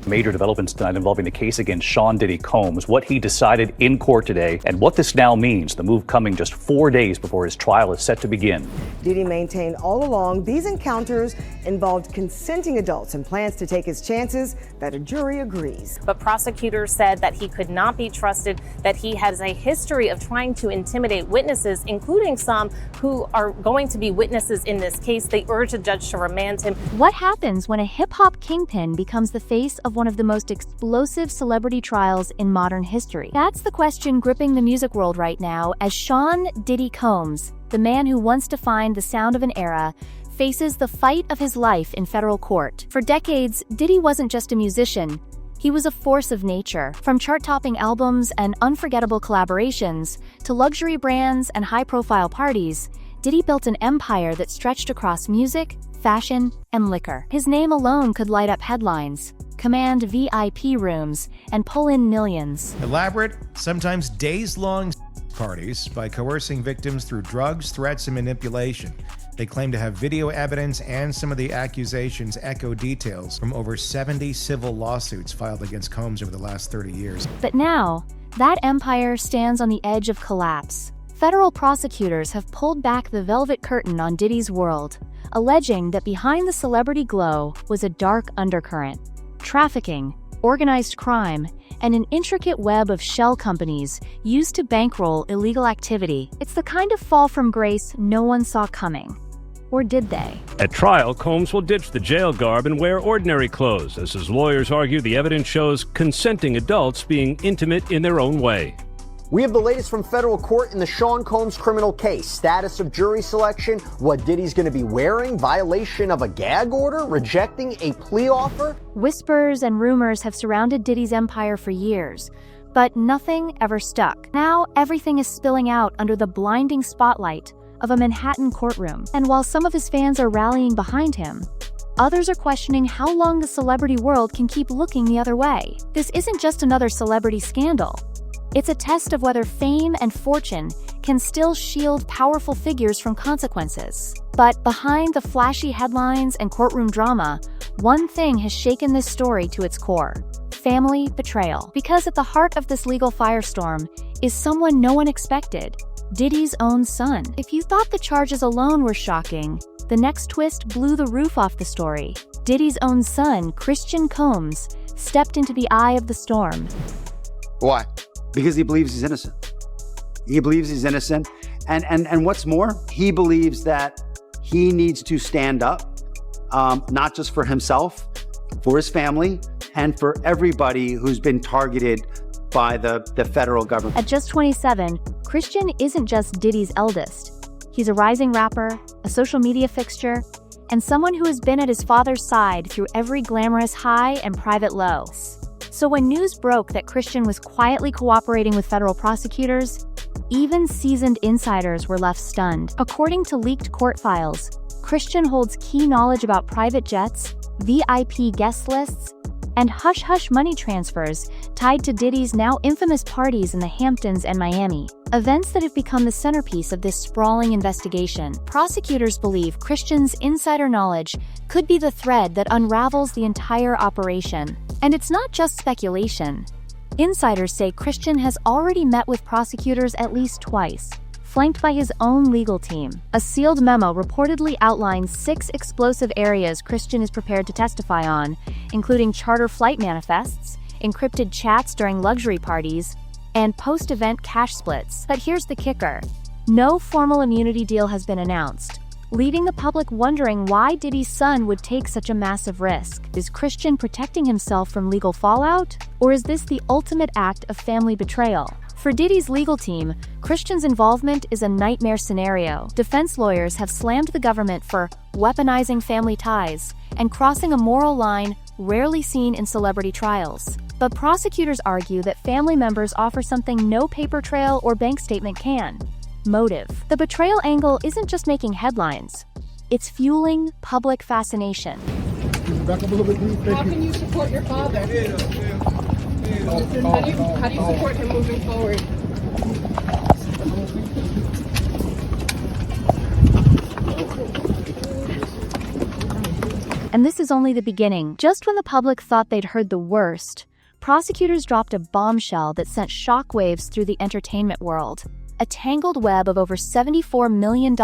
Major developments tonight involving the case against Shawn Diddy Combs, what he decided in court today, and what this now means, the move coming just 4 days before his trial is set to begin. Diddy maintained all along these encounters involved consenting adults and plans to take his chances that a jury agrees. But prosecutors said that he could not be trusted, that he has a history of trying to intimidate witnesses, including some who are going to be witnesses in this case. They urge the judge to remand him. What happens when a hip-hop kingpin becomes the face of one of the most explosive celebrity trials in modern history? That's the question gripping the music world right now as Shawn Diddy Combs, the man who once defined the sound of an era, faces the fight of his life in federal court. For decades, Diddy wasn't just a musician. He was a force of nature. From chart-topping albums and unforgettable collaborations to luxury brands and high-profile parties, Diddy built an empire that stretched across music, fashion, and liquor. His name alone could light up headlines, command VIP rooms, and pull in millions. Elaborate, sometimes days-long parties by coercing victims through drugs, threats, and manipulation. They claim to have video evidence, and some of the accusations echo details from over 70 civil lawsuits filed against Combs over the last 30 years. But now, that empire stands on the edge of collapse. Federal prosecutors have pulled back the velvet curtain on Diddy's world, alleging that behind the celebrity glow was a dark undercurrent, trafficking, organized crime, and an intricate web of shell companies used to bankroll illegal activity. It's the kind of fall from grace no one saw coming. Or did they? At trial, Combs will ditch the jail garb and wear ordinary clothes, as his lawyers argue the evidence shows consenting adults being intimate in their own way. We have the latest from federal court in the Shawn Combs criminal case. Status of jury selection, what Diddy's going to be wearing, violation of a gag order, rejecting a plea offer. Whispers and rumors have surrounded Diddy's empire for years, but nothing ever stuck. Now everything is spilling out under the blinding spotlight of a Manhattan courtroom. And while some of his fans are rallying behind him, others are questioning how long the celebrity world can keep looking the other way. This isn't just another celebrity scandal. It's a test of whether fame and fortune can still shield powerful figures from consequences. But behind the flashy headlines and courtroom drama, one thing has shaken this story to its core: family betrayal. Because at the heart of this legal firestorm is someone no one expected: Diddy's own son. If you thought the charges alone were shocking, the next twist blew the roof off the story. Diddy's own son, Christian Combs, stepped into the eye of the storm. Why? Because he believes he's innocent. He believes he's innocent. And what's more, he believes that he needs to stand up, not just for himself, for his family, and for everybody who's been targeted by the federal government. At just 27, Christian isn't just Diddy's eldest. He's a rising rapper, a social media fixture, and someone who has been at his father's side through every glamorous high and private low. So when news broke that Christian was quietly cooperating with federal prosecutors, even seasoned insiders were left stunned. According to leaked court files, Christian holds key knowledge about private jets, VIP guest lists, and hush-hush money transfers tied to Diddy's now infamous parties in the Hamptons and Miami, events that have become the centerpiece of this sprawling investigation. Prosecutors believe Christian's insider knowledge could be the thread that unravels the entire operation. And it's not just speculation. Insiders say Christian has already met with prosecutors at least twice, flanked by his own legal team. A sealed memo reportedly outlines 6 explosive areas Christian is prepared to testify on, including charter flight manifests, encrypted chats during luxury parties, and post-event cash splits. But here's the kicker: no formal immunity deal has been announced, leaving the public wondering why Diddy's son would take such a massive risk. Is Christian protecting himself from legal fallout? Or is this the ultimate act of family betrayal? For Diddy's legal team, Christian's involvement is a nightmare scenario. Defense lawyers have slammed the government for weaponizing family ties and crossing a moral line rarely seen in celebrity trials. But prosecutors argue that family members offer something no paper trail or bank statement can: motive. The betrayal angle isn't just making headlines, it's fueling public fascination. Back up a little bit, please. How can you support your father? How do you support him moving forward? And this is only the beginning. Just when the public thought they'd heard the worst, prosecutors dropped a bombshell that sent shockwaves through the entertainment world. A tangled web of over $74 million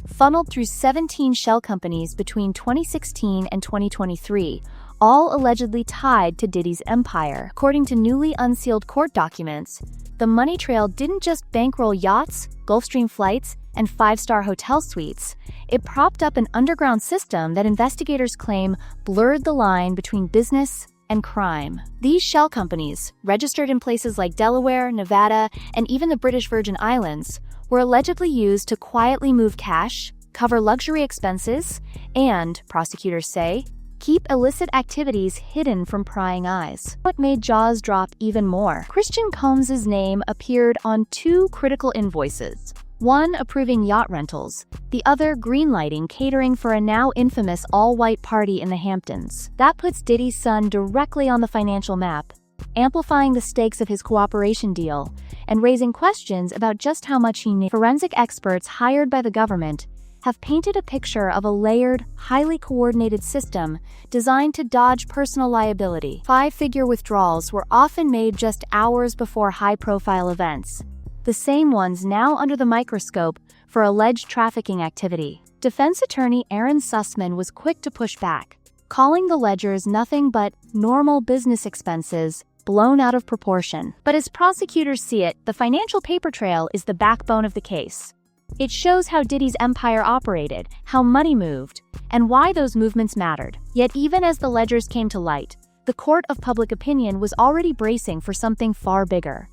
funneled through 17 shell companies between 2016 and 2023, all allegedly tied to Diddy's empire. According to newly unsealed court documents, the money trail didn't just bankroll yachts, Gulfstream flights, and five-star hotel suites. It propped up an underground system that investigators claim blurred the line between business and crime. These shell companies, registered in places like Delaware, Nevada, and even the British Virgin Islands, were allegedly used to quietly move cash, cover luxury expenses, and, prosecutors say, keep illicit activities hidden from prying eyes. What made jaws drop even more? Christian Combs' name appeared on two critical invoices. One approving yacht rentals, the other greenlighting catering for a now infamous all-white party in the Hamptons. That puts Diddy's son directly on the financial map, amplifying the stakes of his cooperation deal and raising questions about just how much he knew. Forensic experts hired by the government have painted a picture of a layered, highly coordinated system designed to dodge personal liability. Five-figure withdrawals were often made just hours before high-profile events, the same ones now under the microscope for alleged trafficking activity. Defense attorney Aaron Sussman was quick to push back, calling the ledgers nothing but normal business expenses blown out of proportion. But as prosecutors see it, the financial paper trail is the backbone of the case. It shows how Diddy's empire operated, how money moved, and why those movements mattered. Yet even as the ledgers came to light, the court of public opinion was already bracing for something far bigger.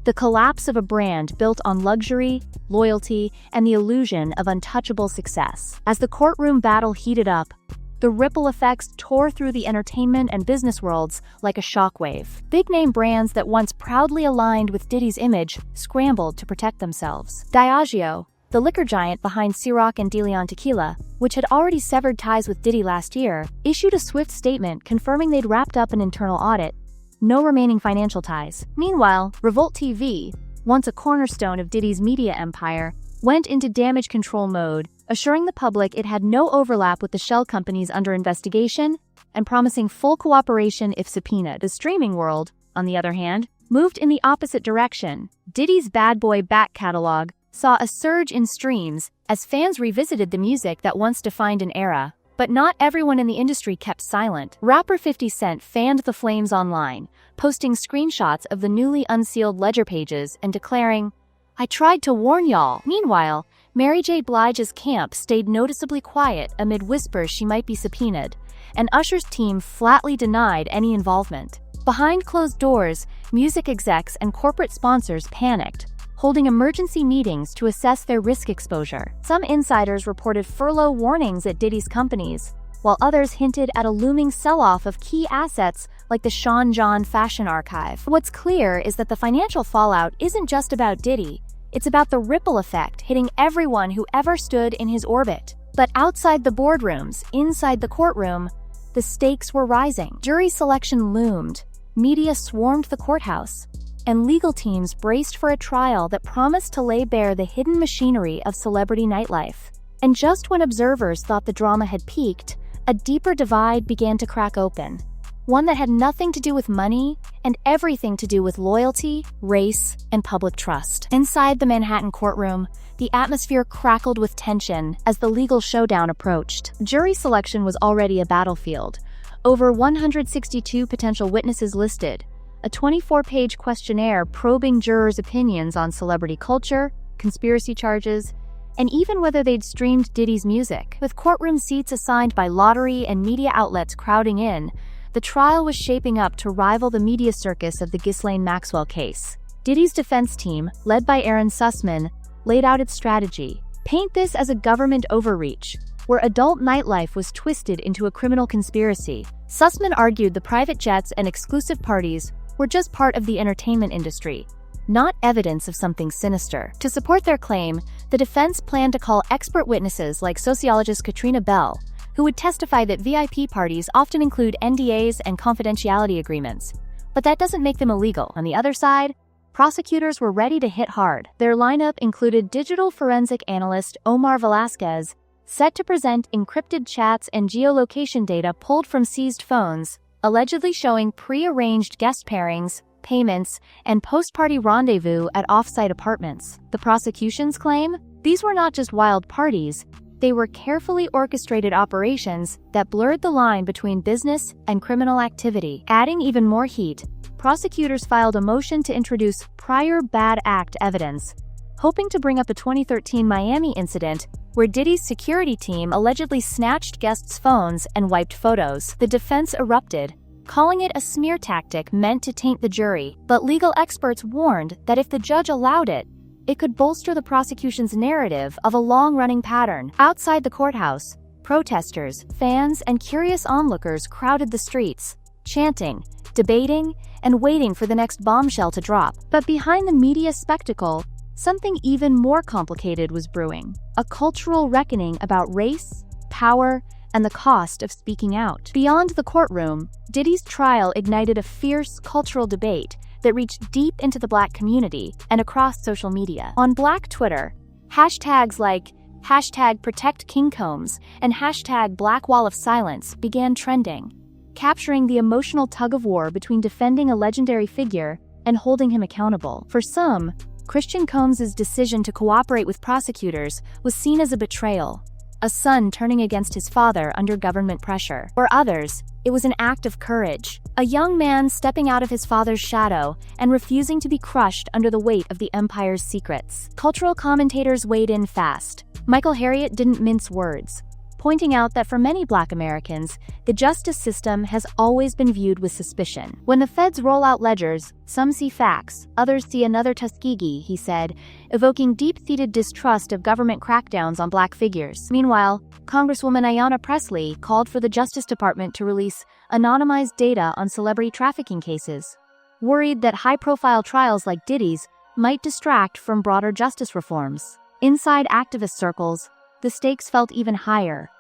The collapse of a brand built on luxury, loyalty, and the illusion of untouchable success. As the courtroom battle heated up, the ripple effects tore through the entertainment and business worlds like a shockwave. Big-name brands that once proudly aligned with Diddy's image scrambled to protect themselves. Diageo, the liquor giant behind Ciroc and De Leon Tequila, which had already severed ties with Diddy last year, issued a swift statement confirming they'd wrapped up an internal audit. No remaining financial ties. Meanwhile, Revolt TV, once a cornerstone of Diddy's media empire, went into damage control mode, assuring the public it had no overlap with the shell companies under investigation and promising full cooperation if subpoenaed. The streaming world, on the other hand, moved in the opposite direction. Diddy's Bad Boy back catalog saw a surge in streams as fans revisited the music that once defined an era. But not everyone in the industry kept silent. Rapper 50 Cent fanned the flames online, posting screenshots of the newly unsealed ledger pages and declaring, "I tried to warn y'all." Meanwhile, Mary J. Blige's camp stayed noticeably quiet amid whispers she might be subpoenaed, and Usher's team flatly denied any involvement. Behind closed doors, music execs and corporate sponsors panicked, holding emergency meetings to assess their risk exposure. Some insiders reported furlough warnings at Diddy's companies, while others hinted at a looming sell-off of key assets like the Shawn fashion archive. What's clear is that the financial fallout isn't just about Diddy, it's about the ripple effect hitting everyone who ever stood in his orbit. But outside the boardrooms, inside the courtroom, the stakes were rising. Jury selection loomed, media swarmed the courthouse, and legal teams braced for a trial that promised to lay bare the hidden machinery of celebrity nightlife. And just when observers thought the drama had peaked, a deeper divide began to crack open. One that had nothing to do with money and everything to do with loyalty, race, and public trust. Inside the Manhattan courtroom, the atmosphere crackled with tension as the legal showdown approached. Jury selection was already a battlefield. Over 162 potential witnesses listed, a 24-page questionnaire probing jurors' opinions on celebrity culture, conspiracy charges, and even whether they'd streamed Diddy's music. With courtroom seats assigned by lottery and media outlets crowding in, the trial was shaping up to rival the media circus of the Ghislaine Maxwell case. Diddy's defense team, led by Aaron Sussman, laid out its strategy. Paint this as a government overreach, where adult nightlife was twisted into a criminal conspiracy. Sussman argued the private jets and exclusive parties were just part of the entertainment industry, not evidence of something sinister. To support their claim, the defense planned to call expert witnesses like sociologist Katrina Bell, who would testify that VIP parties often include NDAs and confidentiality agreements. But that doesn't make them illegal. On the other side, prosecutors were ready to hit hard. Their lineup included digital forensic analyst Omar Velasquez, set to present encrypted chats and geolocation data pulled from seized phones, allegedly showing pre-arranged guest pairings, payments, and post-party rendezvous at off-site apartments. The prosecution's claim? These were not just wild parties, they were carefully orchestrated operations that blurred the line between business and criminal activity. Adding even more heat, prosecutors filed a motion to introduce prior bad act evidence, hoping to bring up the 2013 Miami incident where Diddy's security team allegedly snatched guests' phones and wiped photos. The defense erupted, calling it a smear tactic meant to taint the jury, but legal experts warned that if the judge allowed it, it could bolster the prosecution's narrative of a long-running pattern. Outside the courthouse, protesters, fans, and curious onlookers crowded the streets, chanting, debating, and waiting for the next bombshell to drop. But behind the media spectacle, something even more complicated was brewing: a cultural reckoning about race, power, and the cost of speaking out. Beyond the courtroom, Diddy's trial ignited a fierce cultural debate that reached deep into the Black community and across social media. On Black Twitter, hashtags like #ProtectKingCombs and #BlackWallOfSilence began trending, capturing the emotional tug-of-war between defending a legendary figure and holding him accountable. For some, Christian Combs' decision to cooperate with prosecutors was seen as a betrayal, a son turning against his father under government pressure. For others, it was an act of courage, a young man stepping out of his father's shadow and refusing to be crushed under the weight of the empire's secrets. Cultural commentators weighed in fast. Michael Harriot didn't mince words, pointing out that for many Black Americans, the justice system has always been viewed with suspicion. When the feds roll out ledgers, some see facts, others see another Tuskegee, he said, evoking deep-seated distrust of government crackdowns on Black figures. Meanwhile, Congresswoman Ayanna Pressley called for the Justice Department to release anonymized data on celebrity trafficking cases, worried that high-profile trials like Diddy's might distract from broader justice reforms. Inside activist circles, the stakes felt even higher.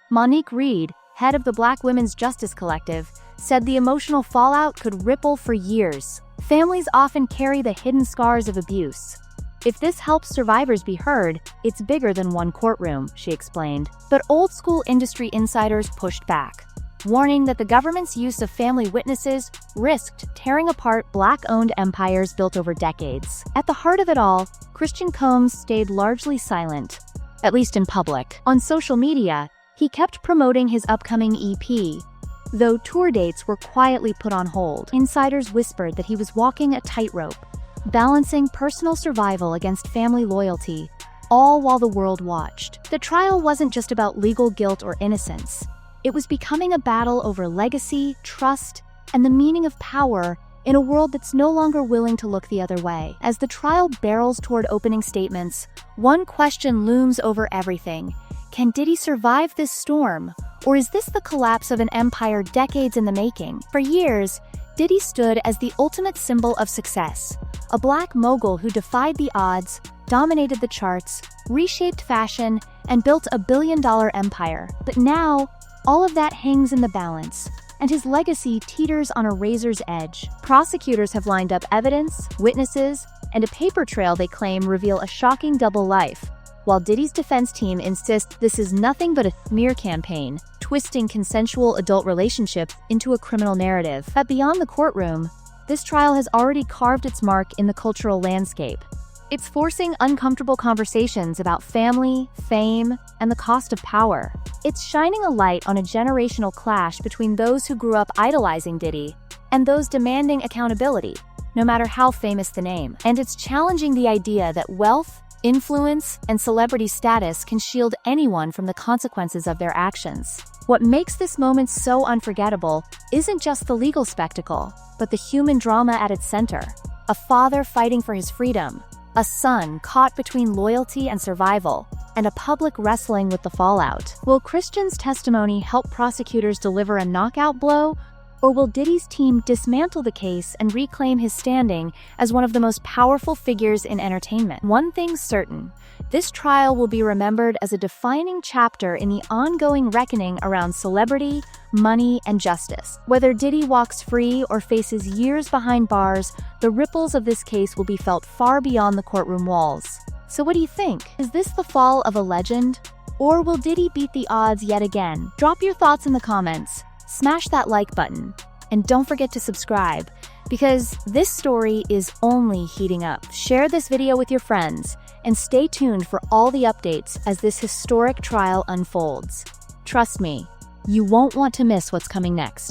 Monique Reed, head of the Black Women's Justice Collective, said the emotional fallout could ripple for years. Families often carry the hidden scars of abuse. If this helps survivors be heard, it's bigger than one courtroom, she explained. But old-school industry insiders pushed back, warning that the government's use of family witnesses risked tearing apart Black-owned empires built over decades. At the heart of it all, Christian Combs stayed largely silent, at least in public. On social media, he kept promoting his upcoming EP, though tour dates were quietly put on hold. Insiders whispered that he was walking a tightrope, balancing personal survival against family loyalty, all while the world watched. The trial wasn't just about legal guilt or innocence. It was becoming a battle over legacy, trust, and the meaning of power in a world that's no longer willing to look the other way. As the trial barrels toward opening statements, one question looms over everything. Can Diddy survive this storm? Or is this the collapse of an empire decades in the making? For years, Diddy stood as the ultimate symbol of success, a Black mogul who defied the odds, dominated the charts, reshaped fashion, and built a billion-dollar empire. But now, all of that hangs in the balance, and his legacy teeters on a razor's edge. Prosecutors have lined up evidence, witnesses, and a paper trail they claim reveal a shocking double life, while Diddy's defense team insists this is nothing but a smear campaign, twisting consensual adult relationships into a criminal narrative. But beyond the courtroom, this trial has already carved its mark in the cultural landscape. It's forcing uncomfortable conversations about family, fame, and the cost of power. It's shining a light on a generational clash between those who grew up idolizing Diddy and those demanding accountability, no matter how famous the name. And it's challenging the idea that wealth, influence, and celebrity status can shield anyone from the consequences of their actions. What makes this moment so unforgettable isn't just the legal spectacle, but the human drama at its center. A father fighting for his freedom, a son caught between loyalty and survival, and a public wrestling with the fallout. Will Christian's testimony help prosecutors deliver a knockout blow, or will Diddy's team dismantle the case and reclaim his standing as one of the most powerful figures in entertainment? One thing's certain, this trial will be remembered as a defining chapter in the ongoing reckoning around celebrity, money, and justice. Whether Diddy walks free or faces years behind bars, the ripples of this case will be felt far beyond the courtroom walls. So what do you think? Is this the fall of a legend, Or will Diddy beat the odds yet again? Drop your thoughts in the comments, smash that like button, and don't forget to subscribe, because this story is only heating up. Share this video with your friends, and stay tuned for all the updates as this historic trial unfolds. Trust me, you won't want to miss what's coming next.